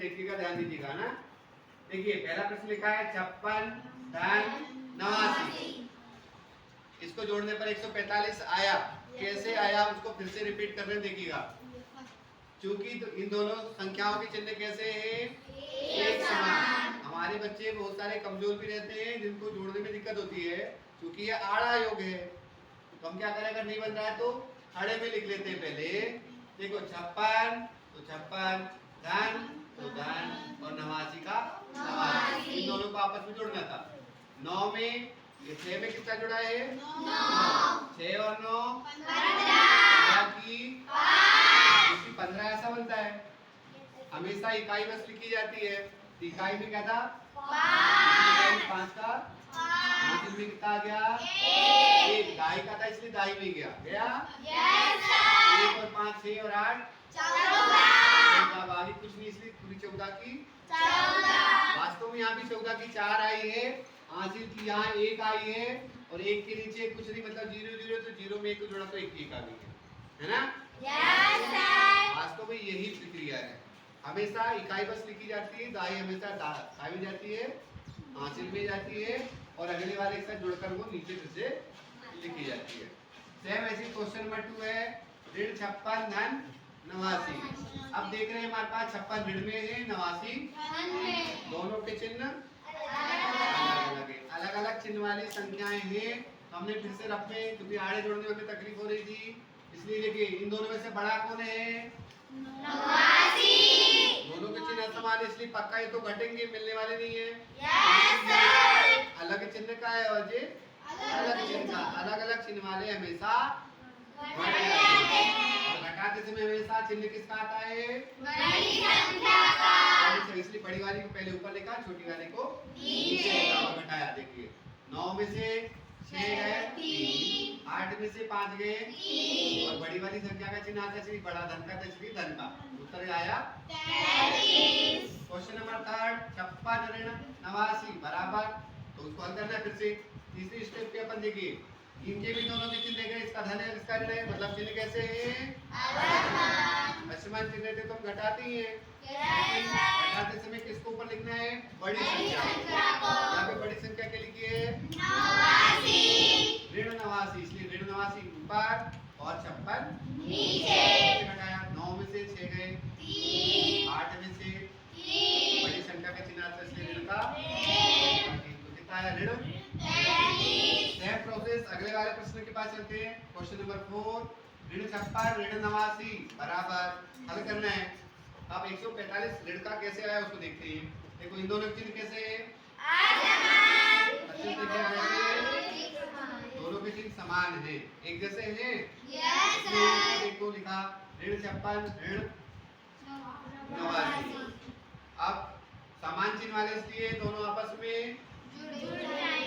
देखिएगा, ध्यान दीजिएगा ना। देखिए पहला प्रश्न लिखा है 56 धन 89। इसको जोड़ने पर 145 आया। कैसे आया उसको फिर से रिपीट कर रहे हैं, देखिएगा। चूंकि तो इन दोनों संख्याओं के चिन्ह कैसे हैं? एक समान। हमारे बच्चे बहुत सारे कमजोर भी रहते हैं जिनको जोड़ने में दिक्कत होती है, क्योंकि ये आड़ा योग है। तो हम क्या करें, अगर नहीं बन रहा है तो खड़े में लिख लेते हैं पहले। देखो 56 तो 56 धन तो धन और 89 का 89। इन दोनों को आपस में जोड़ना था। 9 में ये 6 में कितना जुड़ा है? 9। 6 और 9 15 की 15 ऐसा बनता है। हमेशा इकाई बस लिखी जाती है। इकाई में क्या था? 5 का हासिल में कितना आ गया? 1। दाई का था इसलिए दाई में गया। गया? 1 और 5 6 और 8 14। बाकी कुछ नहीं, इसलिए पूरी 14 की 14। वास्तव में यहाँ भी 14 की 4 आई है। हासिल की यहाँ 1 आई है और 1 के नीचे कुछ नहीं, मतलब 0 0, तो 0 में 1 को जोड़ा तो 1 1 आ गई है ना? वास्तव में यही प्रक्रिया है। हमेशा इकाई बस लिखी जाती है, दाई हमेशा दाई में जाती है, हासिल में जाती है और अगले वाले के साथ जुड़कर वो नीचे फिर से लिखी जाती है। सेम ऐसी क्वेश्चन नंबर 2 है ऋण 56 धन 89। अब देख रहे हैं हमारे पास 56 ऋण में है, 89 दोनों के चिन्ह अलग अलग चिन्ह वाली संख्याएं हैं। हमने फिर से रखे क्योंकि आड़े जोड़ने में तकलीफ हो रही थी, इसलिए देखिए इन दोनों में से बड़ा कौन है? 89। दोनों के चिन्ह समान, इसलिए पक्का ये तो घटेंगे, मिलने वाले नहीं है। Yes sir. अलग चिन्ह का है और ये अलग चिन्ह का। अलग अलग चिन्ह वाले हमेशा और घटाते समय हमेशा चिन्ह किसका आता है? बड़ी संख्या का। इसलिए बड़ी वाली को पहले ऊपर लिखा, छोटी वाले को नीचे और घटाया। देखिए 9 में से 6 गए 3, 8 में से 5 गए 3 और बड़ी वाली संख्या का चिन्ह आता है बड़ा धन का, तो धन का उत्तर आया 33। क्वेश्चन नंबर 3 56 ऋण 89 बराबर, तो उसको हल करना है फिर से। तीसरी स्टेप पे अपन देखिए इनके भी दोनों के चिन्ह देखे, इसका धन है इसका ऋण है, मतलब चिन्ह कैसे हैं? असमान चिन्ह थे तो हम घटाते ही हैं। घटाते समय किसको ऊपर लिखना है? बड़ी संख्या को। यहाँ पे बड़ी संख्या के लिखिए 89 ऋण 89, इसलिए ऋण 89 ऊपर और 56 नीचे। घटाया 9 में से 6 गए 3, 8 में से 3, बड़ी संख्या का चिन्ह आता है इसलिए ऋण का 3, तो कितना आया? ऋण 33। सेम प्रोसेस अगले वाले प्रश्न के पास चलते हैं। क्वेश्चन नंबर 4 ऋण 56 ऋण 89 बराबर, हल करना है। अब 145 ऋण का कैसे आया उसको देखते हैं। देखो इन दोनों के चिन्ह कैसे हैं? दोनों के चिन्ह समान हैं, एक जैसे हैं। Yes sir. देखो लिखा ऋण 56 ऋण 89। अब समान चिन्ह वाले इसलिए दोनों आपस में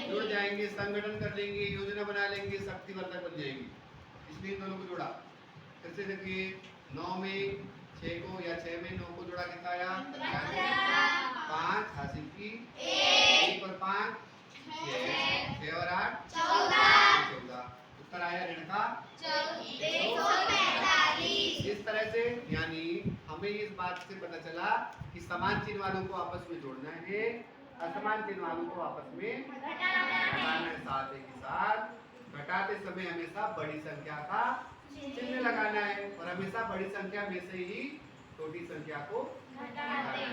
जुड़ जाएंगे, संगठन कर लेंगे, योजना बना लेंगे, शक्तिवर्धक बन जाएंगे, इसलिए दोनों को जोड़ा। फिर से देखिए 9 में 6 को या 6 में 9 को जोड़ा, कितना आया? 5 हासिल की 1 और 5 6 और 8 14। उत्तर आया ऋण का 145। इस तरह से यानी हमें इस बात से पता चला कि समान चिन्ह वालों को आपस में जोड़ना है, असमान चिन्ह वालों को आपस में घटाना है। साथ ही साथ घटाते समय हमेशा बड़ी संख्या का चिन्ह लगाना है और हमेशा बड़ी संख्या में से ही छोटी संख्या को घटाना है।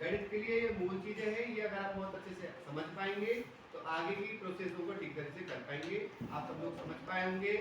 गणित के लिए ये मूल चीजें हैं, ये अगर आप बहुत अच्छे से समझ पाएंगे तो आगे की प्रोसेसों को ठीक तरह से कर पाएंगे। आप सब लोग समझ पाए होंगे।